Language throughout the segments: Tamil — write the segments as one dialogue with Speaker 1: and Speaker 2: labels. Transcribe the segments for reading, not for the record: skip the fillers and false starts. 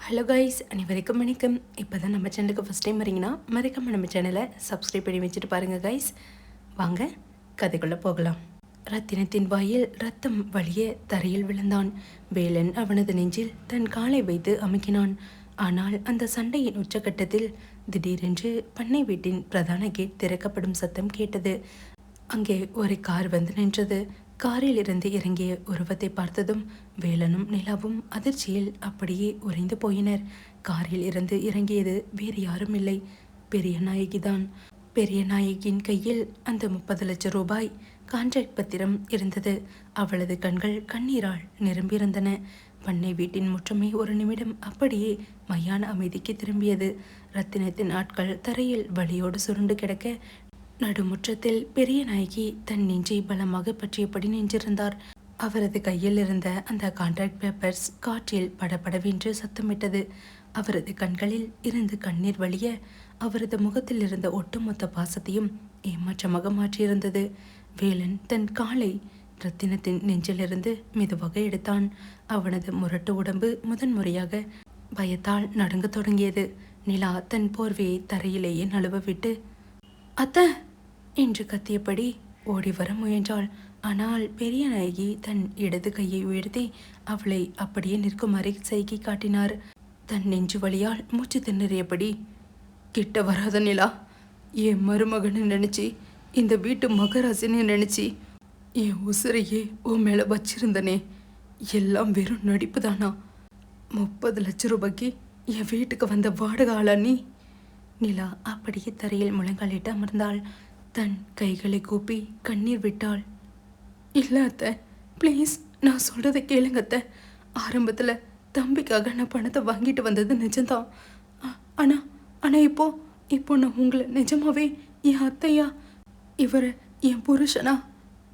Speaker 1: ஹலோ கைஸ், அனைவருக்கும் வணக்கம். இப்போ தான் நம்ம சேனலுக்கு ஃபஸ்ட் டைம் வரீங்கன்னா மறக்காமல் நம்ம சேனலை சப்ஸ்கிரைப் பண்ணி வச்சுட்டு பாருங்கள் கைஸ். வாங்க கதைக்குள்ளே போகலாம். ரத்தினத்தின் வாயில் ரத்தம் வழிய தரையில் விழுந்தான். வேலன் அவனது நெஞ்சில் தன் காலை வைத்து அமுக்கினான். ஆனால் அந்த சண்டையின் உச்சகட்டத்தில் திடீரென்று பண்ணை வீட்டின் பிரதான கேட் திறக்கப்படும் சத்தம் கேட்டது. அங்கே ஒரு கார் வந்து நின்றது. காரில் இருந்து இறங்கிய உருவத்தை பார்த்ததும் வேலனும் நிலாவும் அதிர்ச்சியில் அப்படியே உறைந்து போயினர். காரில் இருந்து இறங்கியது வேறு யாரும் இல்லை, பெரிய நாயகிதான். பெரிய நாயகியின் கையில் அந்த 30 லட்சம் ரூபாய் கான்ட்ராக்ட் பத்திரம் இருந்தது. அவளது கண்கள் கண்ணீரால் நிரம்பியிருந்தன. பண்ணை வீட்டின் முற்றமே ஒரு நிமிடம் அப்படியே மையான அமைதிக்கு திரும்பியது. ரத்தினத்தின் ஆட்கள் தரையில் வலியோடு சுருண்டு கிடக்க, நடுமுற்றத்தில் பெரிய நாயகி தன் நெஞ்சை பலமாக பற்றியபடி நின்றிருந்தார். அவரது கையில் இருந்த அந்த கான்ட்ராக்ட் பேப்பர்ஸ் காற்றில் படபடவென்று சத்தமிட்டது. அவரது கண்களில் இருந்து கண்ணீர் வழிய அவரது முகத்தில் இருந்த ஒட்டுமொத்த பாசத்தையும் ஏமாற்றமாக மாற்றியிருந்தது. வேலன் தன் காலை ரத்தினத்தின் நெஞ்சிலிருந்து மெதுவாக எடுத்தான். அவனது முரட்டு உடம்பு முதன்முறையாக பயத்தால் நடுங்க தொடங்கியது. நிலா தன் போர்வையை தரையிலேயே நழுவ விட்டு அத்த என்று கத்தியபடி ஓடி வர முயன்றாள். ஆனால் பெரிய நாயகி தன் இடது கையை உயர்த்தி அவளை அப்படியே நிற்குமாறு சைகை காட்டினார். தன் நெஞ்சு வழியால் மூச்சு திணறியபடி, கிட்ட வராத நிலா, என் மருமகன்னு நினைச்சி, இந்த வீட்டு மகராசின்னு நினைச்சி என் உசுரையே உன் மேல வச்சிருந்தனே, எல்லாம் வெறும் நடிப்பு தானா? 30 லட்சம் ரூபாய்க்கு என் வீட்டுக்கு வந்த வாடகை ஆளா நீ? நிலா அப்படியே தரையில் முழங்காலிட்டு அமர்ந்தாள். தன் கைகளை கூப்பி கண்ணீர் விட்டாள். இல்லை அத்தை, ப்ளீஸ் நான் சொல்கிறத கேளுங்க அத்தை. ஆரம்பத்தில் தம்பிக்காக நான் பணத்தை வாங்கிட்டு வந்தது நிஜம்தான். ஆனால் இப்போ நான் உங்களை நிஜமாவே என் அத்தையா, இவரை என் புருஷனா?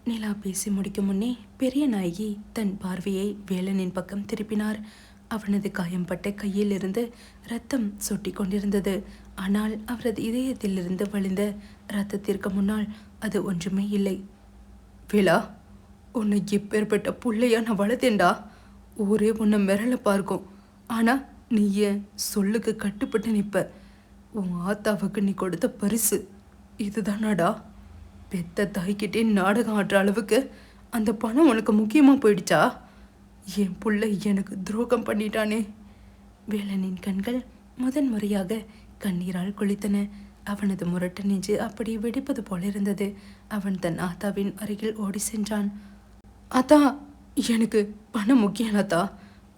Speaker 1: நிலா பேசி முடிக்கும் முன்னே பெரிய நாயகி தன் பார்வையை வேலனின் பக்கம் திருப்பினார். அவனது காயம்பட்ட கையில் இருந்து ரத்தம் சொட்டி கொண்டிருந்தது. ஆனால் அவரது இதயத்திலிருந்து வழிந்த ரத்தத்திற்கு முன்னால் அது ஒன்றுமே இல்லை. வேலா, உன்னை எப்பேற்பட்ட புள்ளையா நான் வளர்த்தேன்டா. ஊரே உன்னை மிரள பார்க்கும். ஆனால் நீ ஏன் சொல்லுக்கு கட்டுப்பட்டு நிற்ப. உன் ஆத்தாவுக்கு நீ கொடுத்த பரிசு இதுதானாடா? பெத்த தாய்கிட்டே நாடகம் ஆடுற அளவுக்கு அந்த பணம் உனக்கு முக்கியமாக போயிடுச்சா? என் புள்ளை எனக்கு துரோகம் பண்ணிட்டானே. வேலனின் கண்கள் முதன்முறையாக கண்ணீரால் குளித்தன. அவனது முரட்டு நெஞ்சு அப்படி வெடிப்பது போல இருந்தது. அவன் தன் ஆத்தாவின் அருகில் ஓடி சென்றான். ஆத்தா, எனக்கு பணம் முக்கியம் ஆத்தா.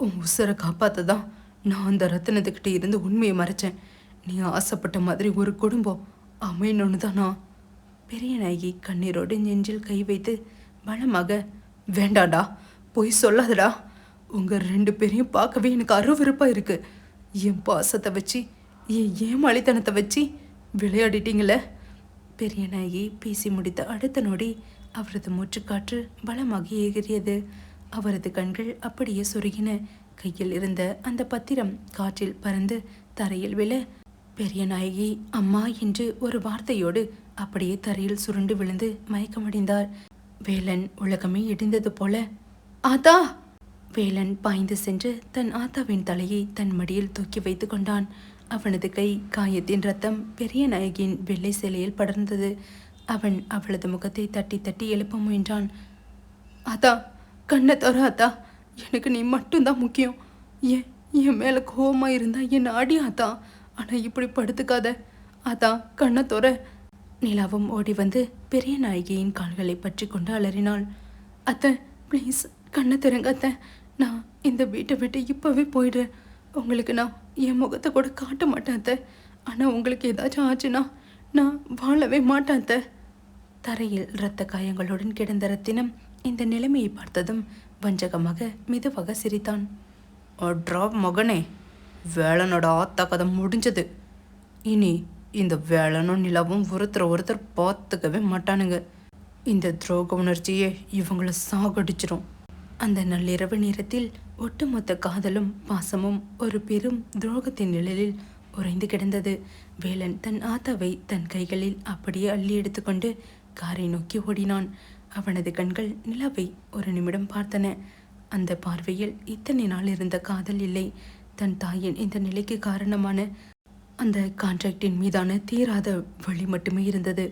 Speaker 1: உன் உசுரை காப்பாத்ததான் நான் அந்த ரத்தினத்துக்கிட்ட இருந்து உண்மையை மறைச்சேன். நீ ஆசைப்பட்ட மாதிரி ஒரு குடும்பம் அமையணும்னு தானா? பெரிய நாயகி கண்ணீரோடு நெஞ்சில் கை வைத்து பலமாக, வேண்டாடா, போய் சொல்லாதடா. உங்கள் 2 பேரையும் பார்க்கவே எனக்கு அருவருப்பாக இருக்கு. என் பாசத்தை வச்சு, என் ஏமாளித்தனத்தை வச்சு விளையாடிட்டீங்களே. பெரிய நாயகி பேசி முடித்த அடுத்த நொடி அவரது மூச்சுக்காற்று பலமாக ஏகிறியது. அவரது கண்கள் அப்படியே சுருகின. கையில் இருந்த அந்த பத்திரம் காற்றில் பறந்து தரையில் விழ, பெரிய நாயகி அம்மா என்று ஒரு வார்த்தையோடு அப்படியே தரையில் சுருண்டு விழுந்து மயக்கமடைந்தார். வேலன் உலகமே இடிந்தது போல, ஆத்தா! வேலன் பாய்ந்து சென்று தன் ஆத்தாவின் தலையை தன் மடியில் தூக்கி வைத்து கொண்டான். அவனது கை காயத்தின் ரத்தம் பெரிய நாயகியின் வெள்ளை சேலையில் படர்ந்தது. அவன் அவளது முகத்தை தட்டி தட்டி எழுப்ப முயன்றான். ஆத்தா, கண்ணை தர ஆத்தா, எனக்கு நீ மட்டும்தான் முக்கியம். என் மேலே கோவமாக இருந்தா என்னை அடி ஆத்தா, ஆனால் இப்படி படுத்துக்காத ஆத்தா, கண்ணை தோற. நிலாவும் ஓடி வந்து பெரிய நாயகியின் கால்களை பற்றி கொண்டு அலறினாள். அத்தை, ப்ளீஸ் கண்ணை திறங்க அத்தை. நான் இந்த வீட்டை விட்டு இப்போவே போயிடுறேன். உங்களுக்கு நான் என் முகத்தை கூட காட்ட மாட்டேன் அத்தை. ஆனால் உங்களுக்கு ஏதாச்சும் ஆச்சுன்னா நான் வாழவே மாட்டேன் அத்தை. தரையில் இரத்த காயங்களுடன் கிடந்த ரத்தினம் இந்த நிலைமையை பார்த்ததும் வஞ்சகமாக மெதுவாக சிரித்தான். அட்ரா மகனே, வேலனோட ஆத்தா கதை முடிஞ்சது. இனி இந்த வேலனும் நிலவும் ஒருத்தர் பார்த்துக்கவே மாட்டானுங்க. இந்த துரோக உணர்ச்சியே இவங்களை சாகடிச்சிரும். அந்த நள்ளிரவு நேரத்தில் ஒட்டுமொத்த காதலும் பாசமும் ஒரு பெரும் துரோகத்தின் நிழலில் உறைந்து கிடந்தது. வேலன் தன் ஆத்தாவை தன் கைகளில் அப்படியே அள்ளி எடுத்துக்கொண்டு காரை நோக்கி ஓடினான். அவனது கண்கள் நிலாவை ஒரு நிமிடம் பார்த்தன. அந்த பார்வையில் இத்தனை நாள் இருந்த காதல் இல்லை. தன் தாயின் இந்த நிலைக்கு காரணமான அந்த கான்ட்ராக்டின் மீதான தீராத வழி மட்டுமே இருந்தது.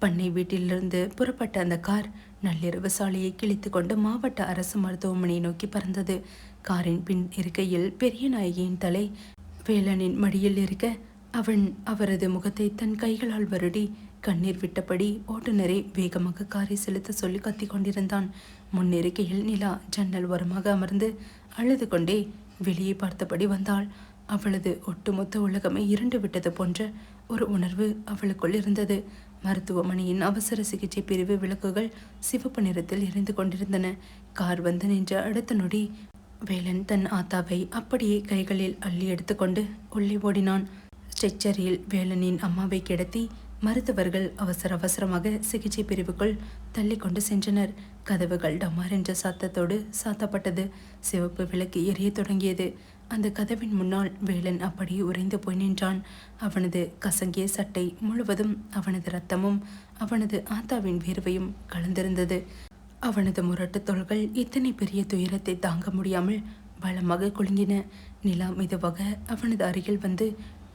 Speaker 1: பண்ணை வீட்டிலிருந்து புறப்பட்ட அந்த கார் நள்ளிரவு சாலையை கிழித்து கொண்டு மாவட்ட அரசு மருத்துவமனையை நோக்கி பறந்தது. காரின் பின் இருக்கையில் பெரிய நாயகியின் தலை வேலனின் மடியில் இருக்க அவரது முகத்தை தன் கைகளால் வருடி கண்ணீர் விட்டபடி ஓட்டுநரை வேகமாக காரை செலுத்த சொல்லி கத்தி கொண்டிருந்தான். முன்னிருக்கையில் நிலா ஜன்னல் ஓரமாக அமர்ந்து அழுது கொண்டே வெளியே பார்த்தபடி வந்தாள். அவளது ஒட்டுமொத்த உலகமே இருண்டு விட்டது போன்ற ஒரு உணர்வு அவளுக்குள் இருந்தது. மருத்துவமனையின் அவசர சிகிச்சை பிரிவு விளக்குகள் சிவப்பு நிறத்தில் எரிந்து கொண்டிருந்தன. கார் வந்து நின்ற அடுத்த நொடி வேலன் தன் ஆத்தாவை அப்படியே கைகளில் அள்ளி எடுத்துக்கொண்டு உள்ளே ஓடினான். ஸ்ட்ரெச்சரில் வேலனின் அம்மாவை கிடத்தி மருத்துவர்கள் அவசரமாக சிகிச்சை பிரிவுக்குள் தள்ளி கொண்டு சென்றனர். கதவுகள் டமார் என்ற சத்தத்தோடு சாத்தப்பட்டது. சிவப்பு விளக்கு எரிய தொடங்கியது. அந்த கதவின் முன்னால் வேலன் அப்படியே உறைந்து போய் நின்றான். அவனது கசங்கிய சட்டை முழுவதும் அவனது இரத்தமும் அவனது ஆத்தாவின் வேர்வையும் கலந்திருந்தது. அவனது முரட்டு தோள்கள் இத்தனை பெரிய துயரத்தை தாங்க முடியாமல் பலமாக குலுங்கின. நிலா மெதுவாக அவனது அருகில் வந்து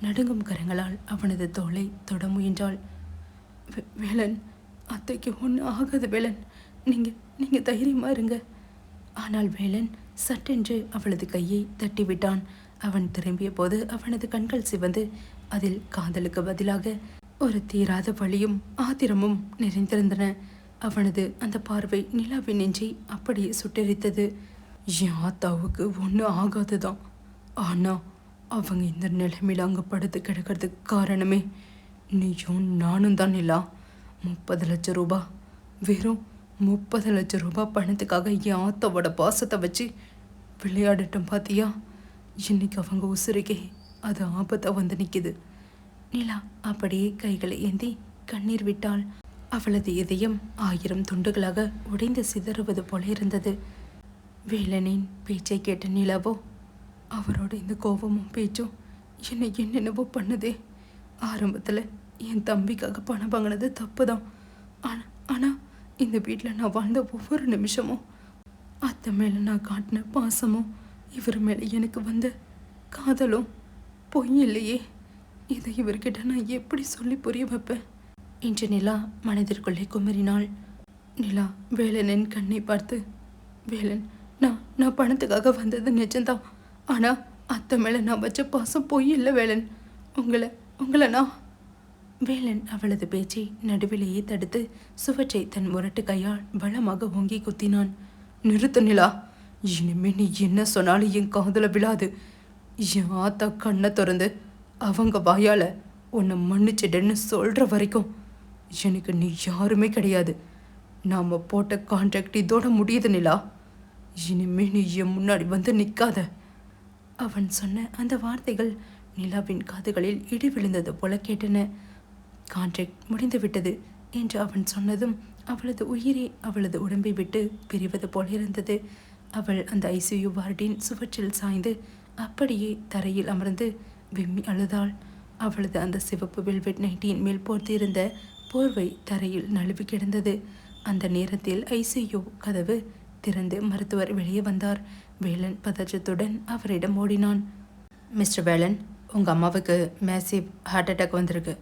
Speaker 1: நடுங்கும் கரங்களால் அவனது தோளை தொட முயன்றாள். வேலன், அத்தைக்கு ஒன்று ஆகாது வேலன், நீங்க தைரியமா இருங்க. ஆனால் வேலன் சட்டென்று அவளது கையை தட்டிவிட்டான். அவன் திரும்பிய போது அவனது கண்கள் சிவந்து அதில் காதலுக்கு பதிலாக ஒரு தீராத வலியும் ஆத்திரமும் நிறைந்திருந்தன. அவனது அந்த பார்வை நிலாவின் நெஞ்சை அப்படியே சுட்டெரித்தது. என் ஆத்தாவுக்கு ஒன்று ஆகாதுதான், ஆனா அவங்க இந்த நிலைமையில் அங்கே படுத்து கிடக்கிறதுக்கு காரணமே நீயும் நானும் தான் நிலா. 30 லட்சம் ரூபாய், வெறும் 30 லட்சம் ரூபாய் பணத்துக்காக என் ஆத்தாவோட பாசத்தை வச்சு விளையாடட்டும் பாத்தியா? இன்னைக்கு அவங்க உசுருக்கே அது ஆபத்தாக வந்து நிற்கிது. நிலா அப்படியே கைகளை ஏந்தி கண்ணீர் விட்டாள். அவளது இதயம் 1000 துண்டுகளாக உடைந்து சிதறுவது போல இருந்தது. வேலனின் பேச்சை கேட்ட நிலாவோ அவரோட இந்த கோபமும் பேச்சும் என்னை என்னென்னவோ பண்ணுதே. ஆரம்பத்தில் என் தம்பிக்காக பணம் வாங்கினது தப்பு தான். ஆனால் இந்த வீட்டில் நான் வாழ்ந்த ஒவ்வொரு நிமிஷமும் அத்தை மேலே நான் காட்டின பாசமும் இவர் மேலே எனக்கு வந்த காதலும் பொய் இல்லையே. இதை இவர்கிட்ட நான் எப்படி சொல்லி புரிய வைப்பேன் என்று நிலா மனதிற்குள்ளே குமரினாள். நிலா வேலனின் கண்ணை பார்த்து, வேலன், நான் பணத்துக்காக வந்தது நிஜம்தான். ஆனால் அத்தை மேலே நான் வச்ச பாசம் பொய் இல்லை வேலன். உங்களை நான்... வேலன் அவளது பேச்சை நடுவிலேயே தடுத்து சுவற்றை தன் முரட்டு கையால் பலமாக ஓங்கி குத்தினான். நிறுத்து நிலா, இனிமே நீ என்ன சொன்னாலும் என் காதுல விழாது. என் ஆத்தா கண்ணை திறந்து அவங்க வாயால உன்னை மன்னிச்சிடுன்னு சொல்ற வரைக்கும் எனக்கு நீ யாருமே கிடையாது. நாம போட்ட கான்ட்ராக்ட் இதோட முடியுது நிலா. இனிமே நீ என் முன்னாடி வந்து நிற்காத. அவன் சொன்ன அந்த வார்த்தைகள் நிலாவின் காதுகளில் இடி விழுந்தது போல கேட்டன. கான்ட்ராக்ட் முடிந்துவிட்டது என்று அவன் சொன்னதும் அவளது உயிரே அவளது உடம்பை விட்டு பிரிவது போல இருந்தது. அவள் அந்த ஐசியூ வார்டின் சுவற்றில் சாய்ந்து அப்படியே தரையில் அமர்ந்து விம்மி அழுதாள். அவளது அந்த சிவப்பு வெல்வெட் நைட்டியின் மேல் போர்த்தியிருந்த போர்வை தரையில் நழுவி கிடந்தது. அந்த நேரத்தில் ஐசியூ கதவு திறந்து மருத்துவர் வெளியே வந்தார். வேலன் பதற்றத்துடன் அவரிடம் ஓடினான். மிஸ்டர் வேலன், உங்கள் அம்மாவுக்கு மேசிவ் ஹார்ட் அட்டாக் வந்திருக்கு.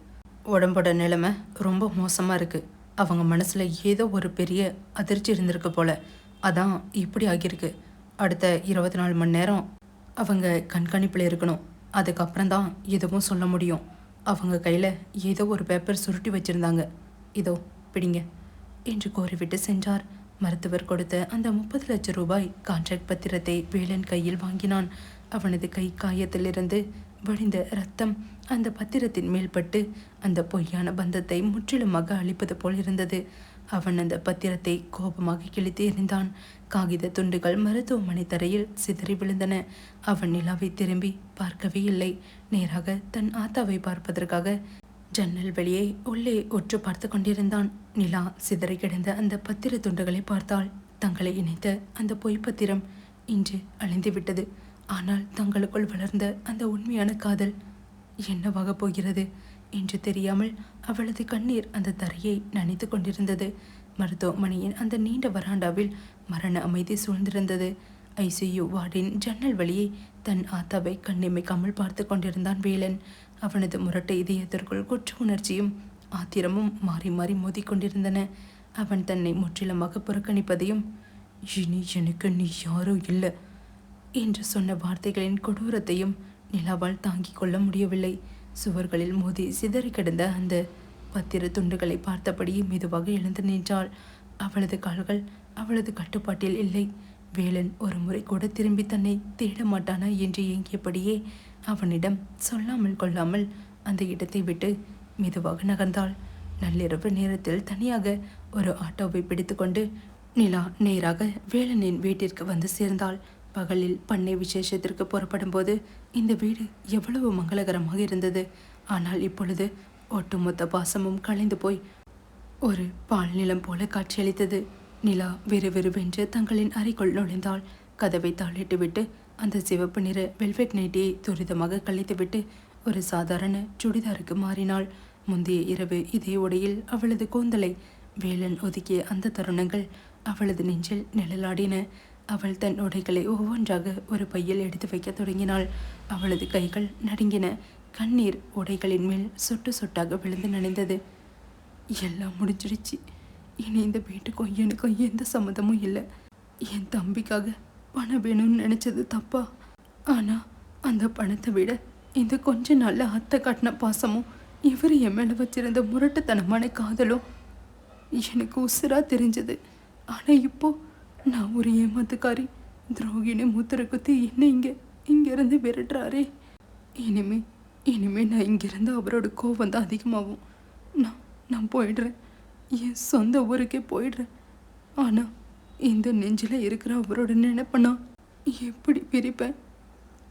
Speaker 1: உடம்போட நிலைமை ரொம்ப மோசமாக இருக்குது. அவங்க மனசில் ஏதோ ஒரு பெரிய அதிர்ச்சி இருந்திருக்கு போல, அதான் இப்படி ஆகியிருக்கு. அடுத்த 24 மணி நேரம் அவங்க கண்காணிப்பில் இருக்கணும். அதுக்கப்புறம் தான் எதுவும் சொல்ல முடியும். அவங்க கையில் ஏதோ ஒரு பேப்பர் சுருட்டி வச்சுருந்தாங்க, இதோ பிடிங்க என்று கோரிவிட்டு சென்றார். மருத்துவர் கொடுத்த அந்த 30 லட்சம் ரூபாய் கான்ட்ராக்ட் பத்திரத்தை வேலன் கையில் வாங்கினான். அவனது கை காயத்திலிருந்து வழிந்த இரத்தம் அந்த பத்திரத்தின் மேல்பட்டு அந்த பொய்யான பந்தத்தை முற்றிலுமாக அழிப்பது போல் இருந்தது. அவன் அந்த பத்திரத்தை கோபமாக கிழித்து எறிந்தான். காகித துண்டுகள் மருத்துவமனை தரையில் சிதறி விழுந்தன. அவன் நிலாவை திரும்பி பார்க்கவே இல்லை. நேராக தன் ஆத்தாவை பார்ப்பதற்காக ஜன்னல் வெளியே உள்ளே உற்று பார்த்து கொண்டிருந்தான். நிலா சிதறி கிடந்த அந்த பத்திர துண்டுகளை பார்த்தாள். தங்களை இணைத்த அந்த பொய்ப்பத்திரம் இன்று அழிந்துவிட்டது. ஆனால் தங்களுக்குள் வளர்ந்த அந்த உண்மையான காதல் என்னவாக போகிறது என்று தெரியாமல் அவளது கண்ணீர் அந்த தரையை நனைத்து கொண்டிருந்தது. மருத்துவமனையின் அந்த நீண்ட வராண்டாவில் மரண அமைதி சூழ்ந்திருந்தது. ஐசியு வார்டின் ஜன்னல் வழியே தன் ஆத்தாவை கண்ணிமைக்காமல் பார்த்து கொண்டிருந்தான் வேலன். அவனது முரட்டை இதயத்திற்குள் குற்ற உணர்ச்சியும் ஆத்திரமும் மாறி மாறி மோதிக்கொண்டிருந்தன. அவன் தன்னை முற்றிலுமாக புறக்கணிப்பதையும், இனி எனக்கு நீ யாரோ இல்லை என்று சொன்ன வார்த்தைகளின் கொடூரத்தையும் நிலாவால் தாங்கிக் கொள்ள முடியவில்லை. சுவர்களில் மோதி சிதறி கிடந்த அந்த பத்திர துண்டுகளை பார்த்தபடியே மெதுவாக எழுந்து நின்றாள். அவளது கால்கள் அவளது கட்டுப்பாட்டில் இல்லை. வேலன் ஒரு முறை கூட திரும்பி தன்னை தேட மாட்டானா என்று ஏங்கியபடியே அவனிடம் சொல்லாமல் கொள்ளாமல் அந்த இடத்தை விட்டு மெதுவாக நகர்ந்தாள். நள்ளிரவு நேரத்தில் தனியாக ஒரு ஆட்டோவை பிடித்துக்கொண்டு நிலா நேராக வேலனின் வீட்டிற்கு வந்து சேர்ந்தாள். பகலில் பண்ணை விசேஷத்திற்கு புறப்படும் போது இந்த வீடு எவ்வளவு மங்களகரமாக இருந்தது. ஆனால் இப்பொழுது ஒட்டுமொத்த பாசமும் கலைந்து போய் ஒரு பால் நிலம் போல காட்சியளித்தது. நிலா விறுவிறுவென்று தங்களின் அறைக்குள் நுழைந்தாள். கதவை தாளிட்டு விட்டு அந்த சிவப்பு நிற வெல்வெட் நைட்டியை துரிதமாக கழித்துவிட்டு ஒரு சாதாரண சுடிதாருக்கு மாறினாள். முந்தைய இரவு இதே உடையில் அவளது கூந்தலை வேலன் ஒதுக்கிய அந்த தருணங்கள் அவளது நெஞ்சில் நிழலாடின. அவள் தன் உடைகளை ஒவ்வொன்றாக ஒரு பையில் எடுத்து வைக்க தொடங்கினாள். அவளது கைகள் நடுங்கின. கண்ணீர் உடைகளின் மேல் சொட்டு சொட்டாக விழுந்து நனைந்தது. எல்லாம் முடிஞ்சிடுச்சு. இனி இந்த வீட்டுக்கும் எனக்கும் எந்த சம்மதமும் இல்லை. என் தம்பிக்காக பணம் வேணும்னு நினச்சது தப்பா? ஆனால் அந்த பணத்தை விட இந்த கொஞ்ச நாளில் அத்தை காட்டின பாசமும் இவர் என் மேலே வச்சிருந்த முரட்டுத்தனமான காதலும் எனக்கு உசுரா தெரிஞ்சது. ஆனால் இப்போ நான் ஒரு ஏமாத்துக்காரி, துரோகினி மூத்தரை குத்தி என்ன இங்கேருந்து விரட்டுறாரே. இனிமே நான் இங்கேருந்து அவரோட கோபம் தான் அதிகமாகும். நான் போயிடுறேன். என் சொந்த ஊருக்கே போயிடுறேன். ஆனால் இந்த நெஞ்சில் இருக்கிற அவரோட நினைப்பனா எப்படி பிரிப்பேன்?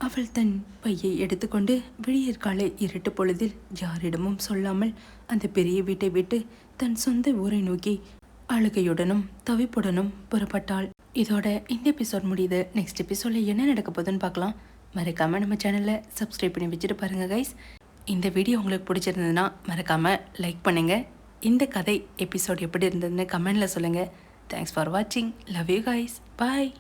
Speaker 1: அவள் தன் பையை எடுத்துக்கொண்டு விடியற்காலை இருட்டு பொழுதில் யாரிடமும் சொல்லாமல் அந்த பெரிய வீட்டை விட்டு தன் சொந்த ஊரை நோக்கி அழுகையுடனும் தவிப்புடனும் புறப்பட்டாள். இதோட இந்த எபிசோட் முடியுது. நெக்ஸ்ட் எபிசோடில் என்ன நடக்க போகுதுன்னு பார்க்கலாம். மறக்காமல் நம்ம சேனலை சப்ஸ்கிரைப் பண்ணி வச்சுட்டு பாருங்கள் கைஸ். இந்த வீடியோ உங்களுக்கு பிடிச்சிருந்ததுன்னா மறக்காமல் லைக் பண்ணுங்கள். இந்த கதை எபிசோட் எப்படி இருந்ததுன்னு கமெண்டில் சொல்லுங்கள். தேங்க்ஸ் ஃபார் வாட்சிங். Love you guys. பாய்.